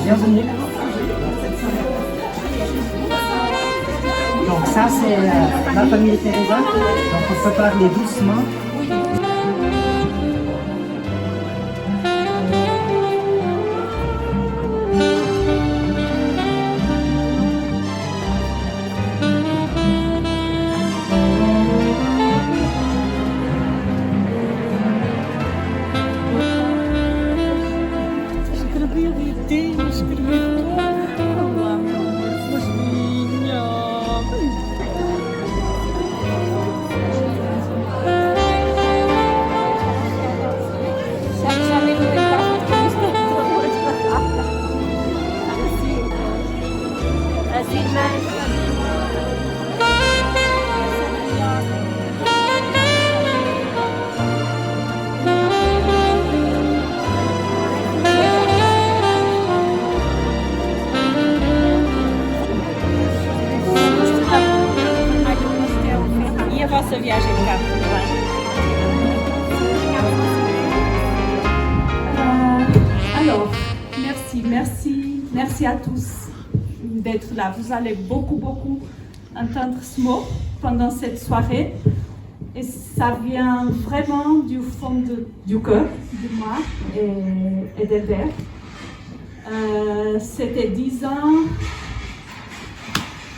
Bienvenue. Donc ça c'est la famille Teresa. Donc on peut parler doucement. Alors, merci à tous d'être là. Vous allez beaucoup entendre ce mot pendant cette soirée. Et ça vient vraiment du fond du cœur de moi et d'Elder. C'était 10 ans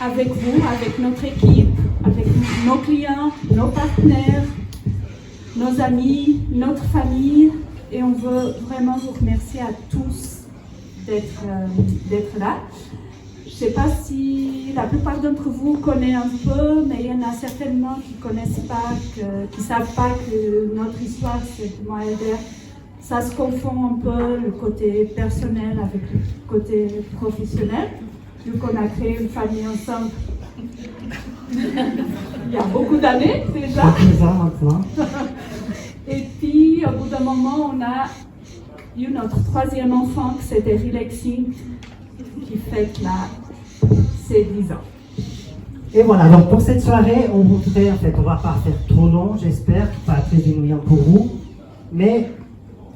avec vous, avec notre équipe, avec nos clients, nos partenaires, nos amis, notre famille. Et on veut vraiment vous remercier à tous d'être là. Je ne sais pas si la plupart d'entre vous connaissent un peu, mais il y en a certainement qui ne connaissent pas, qui ne savent pas que notre histoire, c'est moi et Elder. Ça se confond un peu le côté personnel avec le côté professionnel. Vu qu'on a créé une famille ensemble il y a beaucoup d'années déjà. 10 ans maintenant. Et puis, au bout d'un moment, on a eu notre 3e enfant, que c'était Relaxing, qui fête là ses 10 ans. Et voilà, donc pour cette soirée, on voudrait, en fait, on ne va pas faire trop long, j'espère, pas très ennuyant pour vous, mais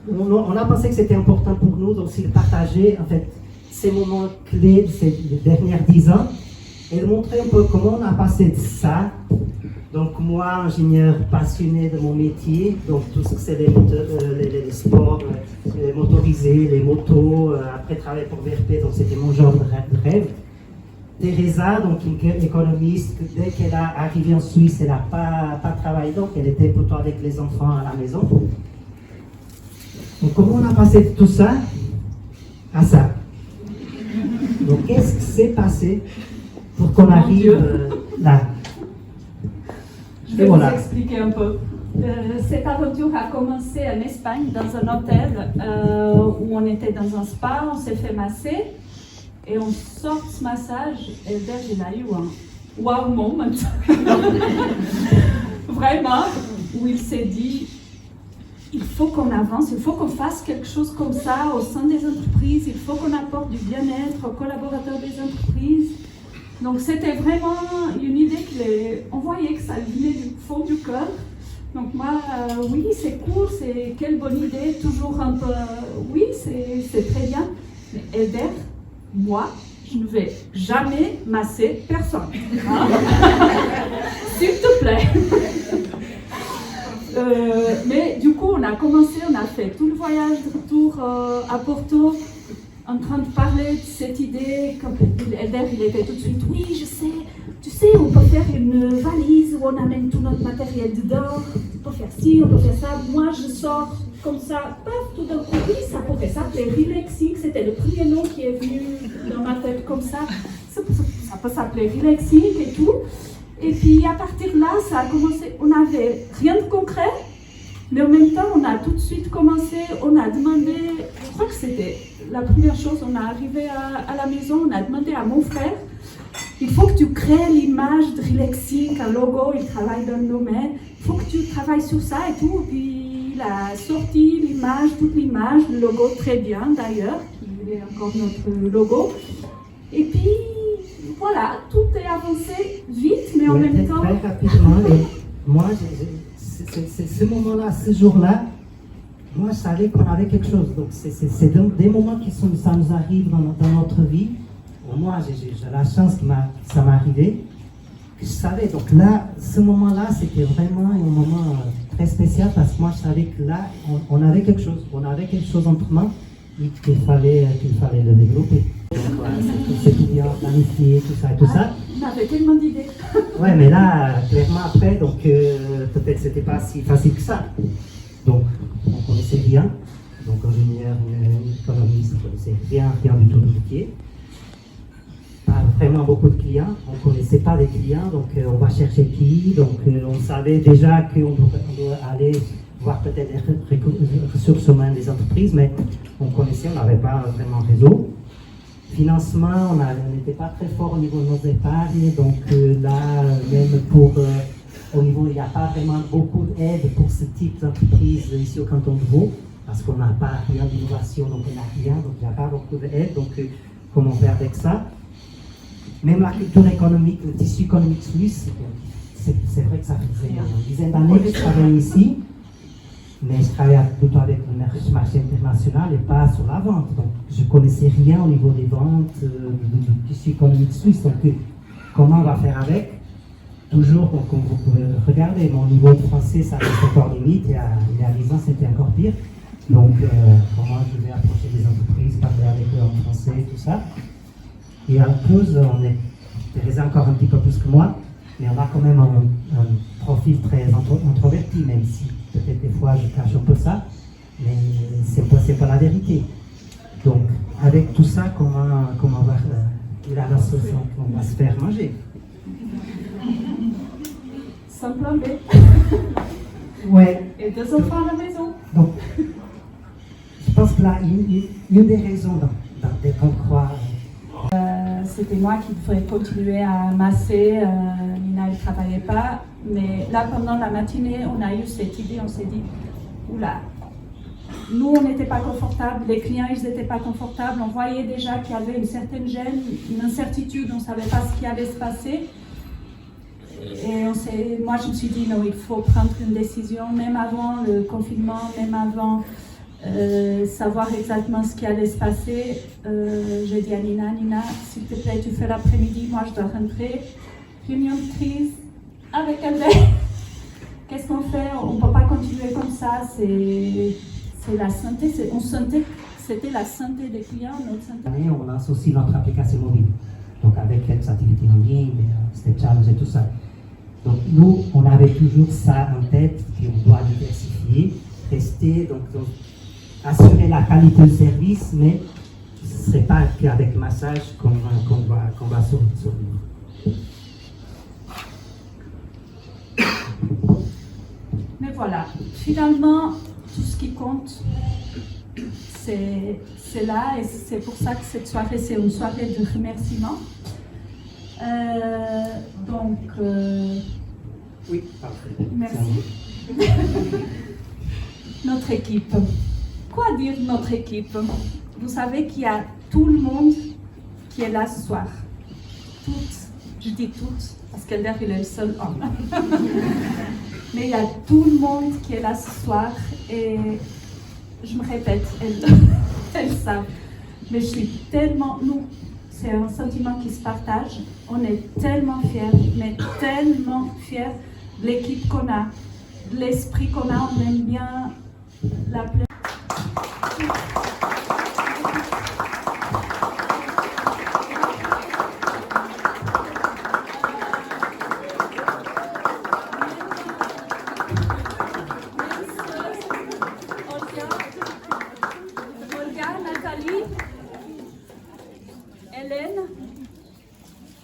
on a pensé que c'était important pour nous aussi de partager, en fait, ces moments clés de ces dernières 10 ans et de montrer un peu comment on a passé de ça. Donc moi, ingénieur passionné de mon métier, donc tout ce que c'est les sports les motorisés, les motos, après travailler pour VRP, donc c'était mon genre de rêve. Teresa, donc une économiste, dès qu'elle est arrivée en Suisse, elle n'a pas travaillé, donc elle était plutôt avec les enfants à la maison. Donc comment on a passé de tout ça à ça? Donc qu'est-ce qui s'est passé pour qu'on arrive là? Je vais vous expliquer un peu. Cette aventure a commencé en Espagne, dans un hôtel où on était dans un spa, on s'est fait masser et on sort de ce massage et Elder, il a eu un wow moment. Vraiment, où il s'est dit, il faut qu'on avance, il faut qu'on fasse quelque chose comme ça au sein des entreprises, il faut qu'on apporte du bien-être aux collaborateurs des entreprises. Donc c'était vraiment une idée on voyait que ça venait du fond du cœur. Donc moi, oui, c'est cool, c'est quelle bonne idée, toujours un peu, oui, c'est très bien. Mais Elder, moi, je ne vais jamais masser personne. Hein? S'il te plaît. Mais du coup, on a commencé, on a fait tout le voyage de retour à Porto, en train de parler de cette idée. Quand Elder, il était tout de suite, oui, je sais, tu sais, on peut faire une valise où on amène tout notre matériel dedans, on peut faire ci, on peut faire ça. Moi, je sors comme ça, paf, tout d'un coup, oui, ça pourrait s'appeler Relaxing, c'était le premier nom qui est venu dans ma tête comme ça. Ça peut s'appeler Relaxing et tout. Et puis à partir de là, ça a commencé, on n'avait rien de concret, mais en même temps, on a tout de suite commencé, on a demandé, je crois que c'était la première chose, on est arrivé à la maison, on a demandé à mon frère, il faut que tu crées l'image de Relaxing, un logo, il travaille dans le domaine, il faut que tu travailles sur ça et tout. Et puis il a sorti l'image, toute l'image, le logo très bien d'ailleurs, il est encore notre logo. Et puis voilà, tout est avancé vite, mais en même temps... Très rapidement, et moi, c'est ce moment-là, ce jour-là, moi, je savais qu'on avait quelque chose. Donc, c'est des moments ça nous arrive dans notre vie. Bon, moi, j'ai la chance que ça m'est arrivé. Je savais. Donc là, ce moment-là, c'était vraiment un moment très spécial parce que moi, je savais que là, on avait quelque chose. On avait quelque chose entre mains et qu'il fallait le développer. Donc, voilà, c'est tout bien planifié, tout ça et tout ça. On avait tellement d'idées. Ouais, mais là, clairement après, donc peut-être c'était pas si facile que ça. Donc, on connaissait rien. Donc, ingénieur, économiste, on connaissait rien du tout du métier. Pas vraiment beaucoup de clients. On ne connaissait pas les clients, donc on va chercher qui. Donc, on savait déjà qu'on doit aller voir peut-être les ressources humaines des entreprises, mais on n'avait pas vraiment un réseau. Financement, on n'était pas très fort au niveau de nos épargnes, donc là, même au niveau, il n'y a pas vraiment beaucoup d'aide pour ce type d'entreprise ici au canton de Vaud, parce qu'on n'a pas rien d'innovation, donc on n'a rien, donc il n'y a pas beaucoup d'aide, donc comment faire avec ça? Même la culture économique, le tissu économique suisse, c'est vrai que ça faisait une dizaine d'années que je travaillais ici, mais je travaillais plutôt avec le marché international et pas sur la vente. Donc, je ne connaissais rien au niveau des ventes, du tissu économique suisse. Donc, comment on va faire avec? Toujours, comme vous pouvez regarder, mon niveau de français, ça reste encore limite, et il y a 10 ans, c'était encore pire. Donc, comment je vais approcher des entreprises, parler avec eux en français, tout ça. Et en plus, Teresa encore un petit peu plus que moi, mais on a quand même un profil très introverti, même si peut-être des fois je cache un peu ça, mais c'est pas la vérité. Donc, avec tout ça, comment on va se faire manger? Sans plan B. Ouais. Et 2 enfants à la maison. Donc, je pense que là, il y a des raisons dès qu'on croit. C'était moi qui devrais continuer à masser. Nina ne travaillait pas. Mais là, pendant la matinée, on a eu cette idée. On s'est dit, oula, nous, on n'était pas confortables. Les clients, ils n'étaient pas confortables. On voyait déjà qu'il y avait une certaine gêne, une incertitude. On ne savait pas ce qui allait se passer. Et moi, je me suis dit, non, il faut prendre une décision, même avant le confinement, même avant savoir exactement ce qui allait se passer. J'ai dit à Nina, s'il te plaît, tu fais l'après-midi, moi je dois rentrer. Réunion de crise avec Albert. Qu'est-ce qu'on fait? On ne peut pas continuer comme ça. C'est la santé. On sentait que c'était la santé des clients, notre santé. On lance aussi notre application mobile. Donc avec quelques activités en ligne, c'était challenge et tout ça. Donc nous, on avait toujours ça en tête, qu'on doit diversifier, rester, donc assurer la qualité de service, mais ce ne serait pas qu'avec massage qu'on va survivre. Mais voilà, finalement, tout ce qui compte, c'est là, et c'est pour ça que cette soirée, c'est une soirée de remerciement. Oui, parfait. Merci. Notre équipe. Quoi dire notre équipe? Vous savez qu'il y a tout le monde qui est là ce soir. Toutes, je dis toutes, parce qu'Elder il est le seul homme. Mais il y a tout le monde qui est là ce soir et je me répète, elles savent. Mais je suis tellement, c'est un sentiment qui se partage. On est tellement fiers, mais tellement fiers de l'équipe qu'on a, de l'esprit qu'on a. On aime bien la plaie.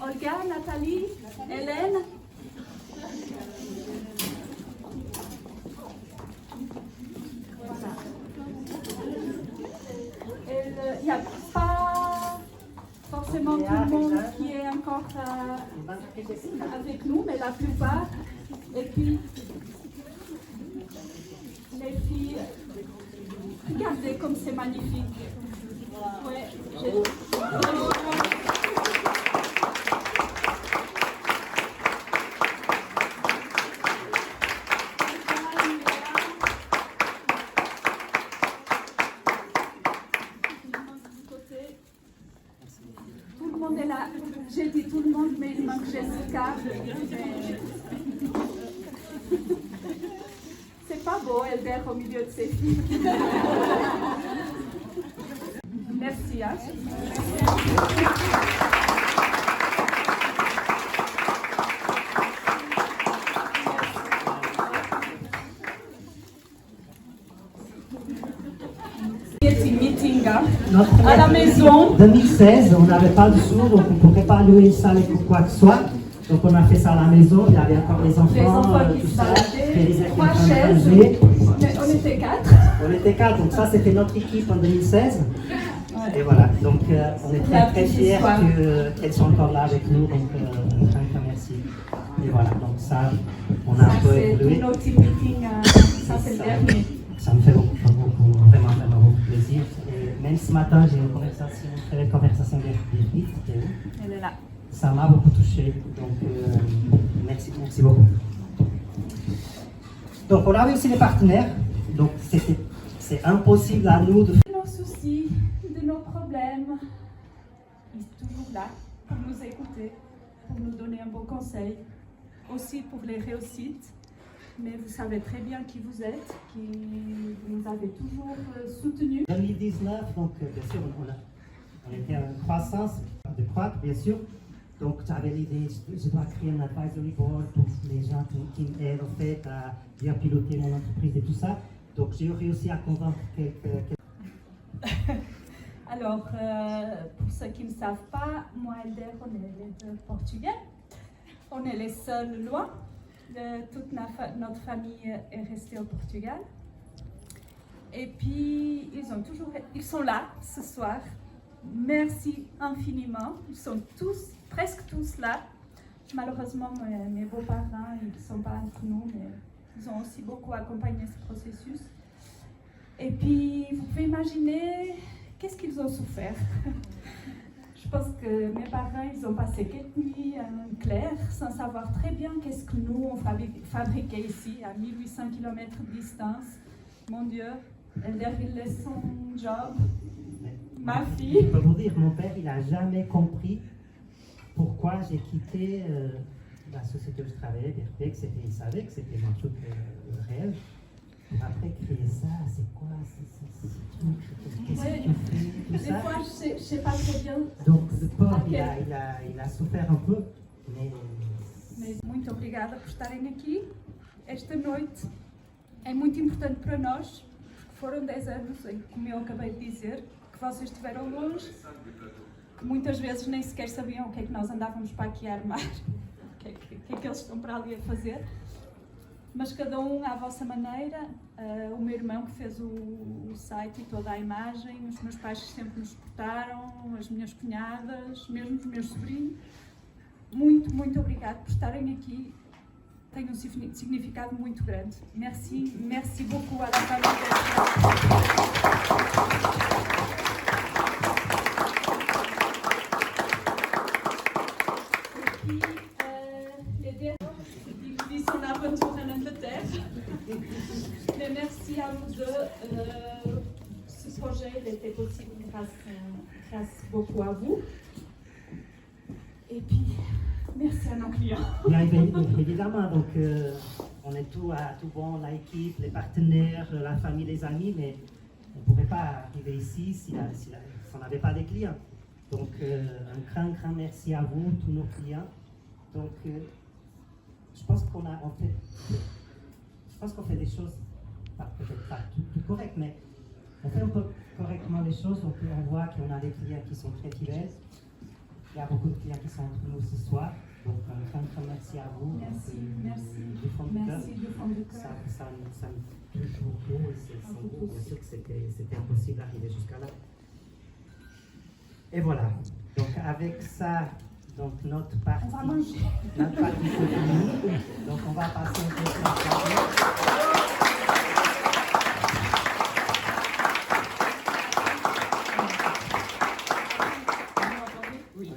Olga, Nathalie, Hélène. Voilà. Il n'y a pas forcément tout le monde qui est encore avec nous, mais la plupart. Et puis, les filles, regardez comme c'est magnifique. Ouais, J'ai dit tout le monde, mais il manque Jessica. C'est pas beau, Elder, au milieu de ses filles. Merci. Hein. Meeting à la maison. 2016, on n'avait pas de sous, donc on ne pouvait pas louer une salle ou quoi que ce soit. Donc on a fait ça à la maison, il y avait encore les enfants qui tout se ça. baladaient, 3 chaises, mais on était 4. On était 4, donc ça c'était notre équipe en 2016. Ouais. Et voilà, donc on est très fiers qu'elles sont encore là avec nous, donc un merci. Et voilà, donc ça, on a un peu évolué. C'est tout notre meeting, ça c'est le dernier. Ça me fait vraiment beaucoup plaisir. Et même ce matin, j'ai une très belle conversation avec Birgit. Elle est là. Ça m'a beaucoup touché, donc merci beaucoup. Donc on avait aussi les partenaires, donc c'est impossible à nous de... De nos soucis, de nos problèmes, ils sont toujours là pour nous écouter, pour nous donner un bon conseil, aussi pour les réussites. Mais vous savez très bien qui vous êtes, qui vous avez toujours soutenu. 2019, donc bien sûr, on était en croissance, de croître bien sûr. Donc j'avais l'idée, je dois créer un advisory board pour les gens qui m'aident en fait à bien piloter mon entreprise et tout ça. Donc j'ai réussi à convaincre quelques... Alors, pour ceux qui ne savent pas, moi et Elder, on est les deux Portugais. On est les seuls loin. Toute notre famille est restée au Portugal. Et puis, ils sont là ce soir. Merci infiniment. Ils sont presque tous là. Malheureusement, mes beaux-parents, ils ne sont pas entre nous, mais ils ont aussi beaucoup accompagné ce processus. Et puis, vous pouvez imaginer qu'est-ce qu'ils ont souffert. Je pense que mes parents, ils ont passé quelques nuits claires sans savoir très bien qu'est-ce que nous, on fabriquait ici, à 1800 km de distance. Mon Dieu, Elder, il laisse son job. Ma fille. Je peux vous dire, mon père, il n'a jamais compris pourquoi j'ai quitté la société où je travaillais, BRP, il savait que c'était un truc réel. Pour après créer ça, c'est quoi ce truc? Qu'est-ce que tu fais? Tout ça. Des fois, je ne sais pas très bien. Donc, le pauvre, il a souffert un peu, mais... Muito obrigada por estarem aqui esta noite. É muito importante para nós, porque foram 10 anos, como eu acabei de dizer, que vocês estiveram longe, que muitas vezes nem sequer sabiam o que é que nós andávamos para aqui a armar, o que é que eles estão para ali a fazer. Mas cada um à vossa maneira, o meu irmão que fez o site e toda a imagem, os meus pais que sempre nos suportaram, as minhas cunhadas, mesmo os meus sobrinhos. Muito, muito obrigado por estarem aqui. Tem um significado muito grande. Merci, merci beaucoup à la famille. Son aventure en Angleterre. Mais merci à vous deux. Ce projet il était possible grâce beaucoup à vous. Et puis, merci à nos clients. Bien évidemment, donc on est tout bon, l'équipe, les partenaires, la famille, les amis, mais on ne pourrait pas arriver ici si on n'avait pas des clients. Donc un grand merci à vous, tous nos clients. Donc je pense qu'on fait des choses, peut-être pas tout correct, mais on fait un peu correctement les choses. Donc on voit qu'on a des clients qui sont très fidèles. Il y a beaucoup de clients qui sont entre nous ce soir. Donc un grand merci à vous. Merci du fond du cœur. Ça me touche beaucoup. Bien sûr que c'était impossible d'arriver jusqu'à là. Et voilà. Donc avec ça, donc notre partie c'est fini. Donc on va passer un peu Oui.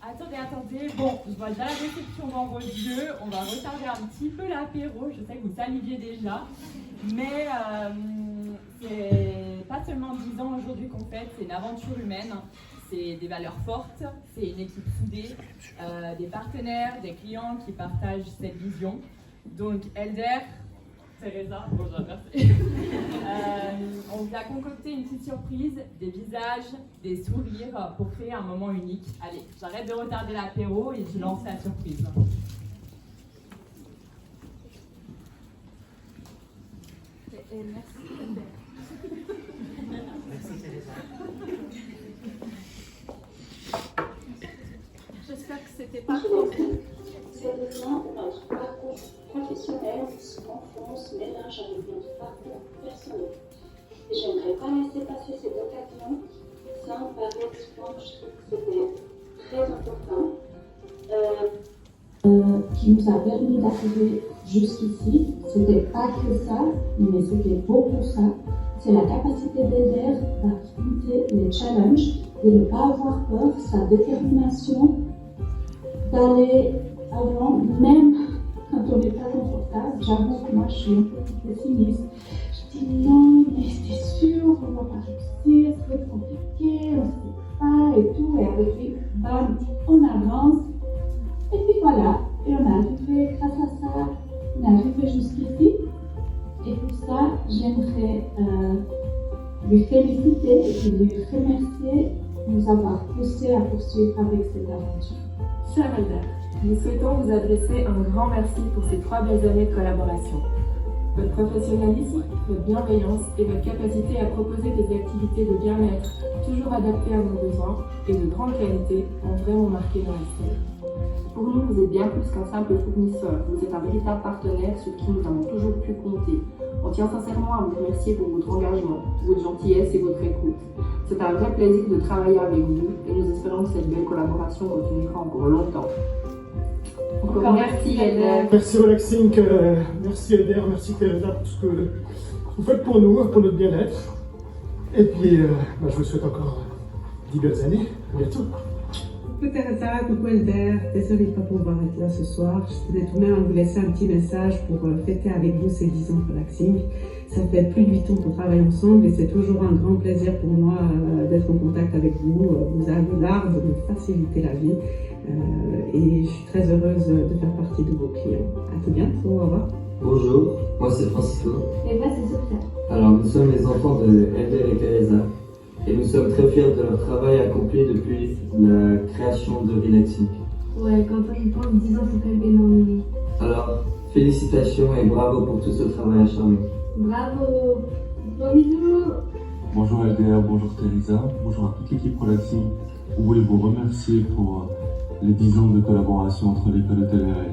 Attendez. Bon, je vois déjà la réception dans vos yeux. On va retarder un petit peu l'apéro. Je sais que vous saliviez déjà. Mais c'est pas seulement 10 ans aujourd'hui qu'on fête, c'est une aventure humaine, c'est des valeurs fortes, c'est une équipe soudée, des partenaires, des clients qui partagent cette vision. Donc Elder, Teresa, bonjour, merci. On vous a concocté une petite surprise, des visages, des sourires pour créer un moment unique. Allez, j'arrête de retarder l'apéro et je lance la surprise. Merci Elder. Merci Teresa. J'espère que c'était parfait. Sérieusement, notre parcours professionnel se confond, se mélange avec notre parcours personnel. Et j'aimerais pas laisser passer cette occasion sans parler de sport. Je trouve que c'était très important, qui nous a permis d'arriver jusqu'ici. C'était pas que ça, mais c'était beaucoup ça. C'est la capacité d'Elder d'affronter les challenges, de ne pas avoir peur, sa détermination d'aller avant, même quand on n'est pas confortable. J'avoue que moi je suis un peu pessimiste. Je dis non, mais c'est sûr, on va pas réussir, ça va être compliqué, on ne sait pas et tout. Et avec lui, bam, on avance. Et puis voilà, et on est arrivé, grâce à ça, on est arrivé jusqu'ici. Et pour ça, j'aimerais lui féliciter et lui remercier de nous avoir poussé à poursuivre avec cette aventure. Cher Elder, nous souhaitons vous adresser un grand merci pour ces 3 belles années de collaboration. Votre professionnalisme, votre bienveillance et votre capacité à proposer des activités de bien-être toujours adaptées à nos besoins et de grande qualité ont vraiment marqué nos restaurants. Pour nous, vous êtes bien plus qu'un simple fournisseur. Vous êtes un véritable partenaire sur qui nous avons toujours pu compter. On tient sincèrement à vous remercier pour votre engagement, votre gentillesse et votre écoute. C'est un vrai plaisir de travailler avec vous et nous espérons que cette belle collaboration continuera encore longtemps. Encore merci Elder. Merci Relaxing, merci Elder, merci Teresa pour ce que vous faites pour nous, pour notre bien-être. Et puis, je vous souhaite encore 10 belles années. À bientôt. Coucou Teresa, coucou Elder, désolée de ne pas pouvoir être là ce soir. Je tenais tout de même à vous laisser un petit message pour fêter avec vous ces 10 ans de Relaxing. Ça fait plus de 8 ans qu'on travaille ensemble et c'est toujours un grand plaisir pour moi d'être en contact avec vous. Vous avez l'art de me faciliter la vie et je suis très heureuse de faire partie de vos clients. À tout bientôt, au revoir. Bonjour, moi c'est Francisco. Et moi, c'est Sophia. Alors nous sommes les enfants de Elder et Teresa et nous sommes très fiers de leur travail accompli depuis la création de Relaxing. Ouais, quand on y pense, 10 ans, c'est quand même énorme. Alors, félicitations et bravo pour tout ce travail acharné. Bravo. Bon bisous. Bonjour Elder, bonjour Teresa, bonjour à toute l'équipe Relaxing. On voulait vous remercier pour les 10 ans de collaboration entre l'école hôtelière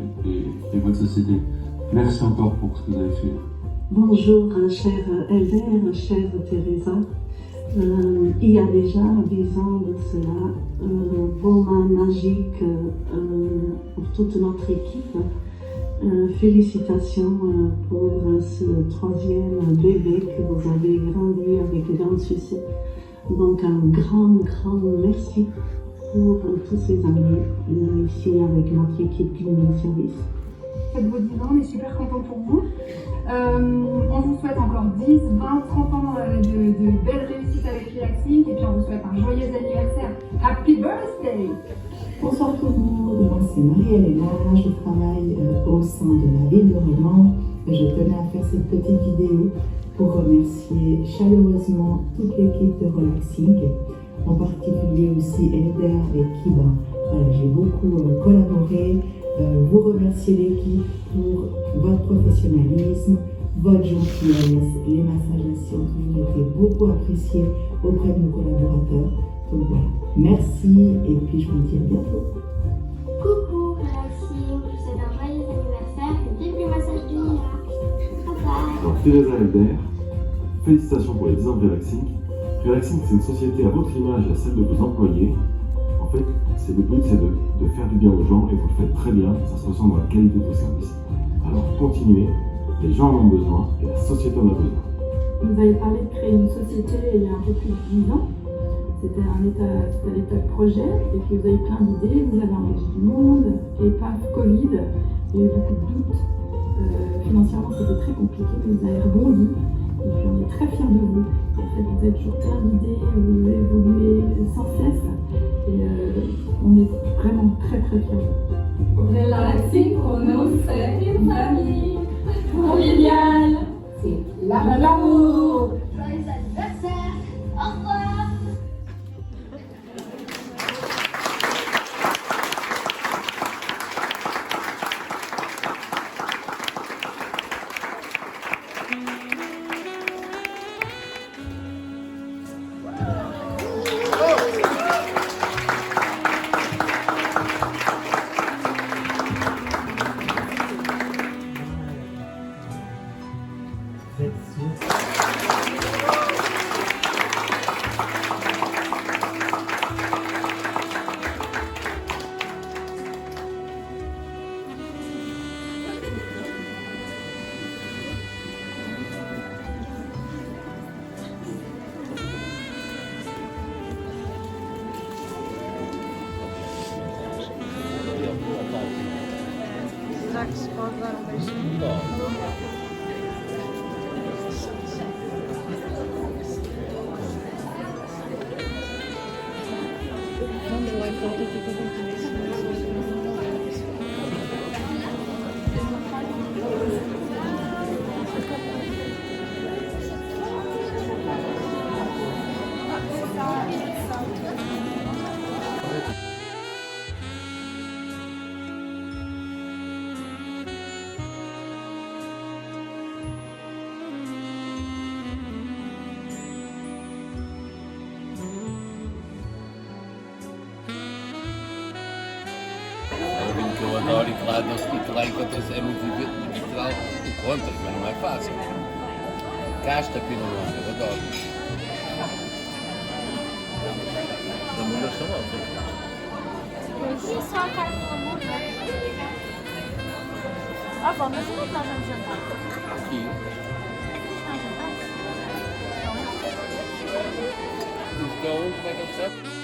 et votre société. Merci encore pour ce que vous avez fait. Bonjour, cher Elder, chère Teresa. Il y a déjà 10 ans de cela, moment magique pour toute notre équipe. Félicitations pour ce 3e bébé que vous avez grandi avec grand succès. Donc un grand merci pour tous ces années ici avec notre équipe Cleaning Service. Faites vos 10 ans, on est super contents pour vous. On vous souhaite encore 10, 20, 30 ans de belles réussites avec Relaxing et puis on vous souhaite un joyeux anniversaire. Happy birthday! Bonsoir tout le monde, moi c'est Marie-Hélène, je travaille au sein de la ville de Romans. Je tenais à faire cette petite vidéo pour remercier chaleureusement toute l'équipe de Relaxing, en particulier aussi Elder avec qui j'ai beaucoup collaboré. Vous remercier l'équipe pour votre professionnalisme, votre gentillesse. Les massages assis ont toujours été beaucoup appréciés auprès de nos collaborateurs. Donc voilà, merci et puis je vous dis à bientôt. Coucou Relaxing, je vous souhaite un joyeux anniversaire et début massage du milliard. Bye bye. Alors Teresa Elder, félicitations pour les 10 ans de Relaxing. Relaxing, c'est une société à votre image et à celle de vos employés. En fait, le but c'est de faire du bien aux gens et vous le faites très bien, ça se ressent dans la qualité de vos services. Alors continuez, les gens en ont besoin et la société en a besoin. Vous avez parlé de créer une société il y a un peu plus de 10 ans. C'était à l'état de projet et puis vous avez plein d'idées, vous avez engagé du monde, il n'y avait pas de Covid, il y a eu beaucoup de doutes. Financièrement c'était très compliqué, mais vous avez rebondi et puis on est très fiers de vous. En fait, vous êtes toujours plein d'idées, vous évoluez sans cesse. Et on est vraiment très très fiers. Relaxing pour nous, c'est une famille conviviale. C'est l'amour. Joyeux anniversaire. Au revoir. Enquanto é muito literal, tu contas, mas não é fácil. Casta Pinolonga, eu adoro. As mulheres são ótimas. Pois só a carne do amor, não é? Ah, bom, mas onde é que nós vamos jantar? Aqui. Nós jantamos? Então, como é que eu percebo?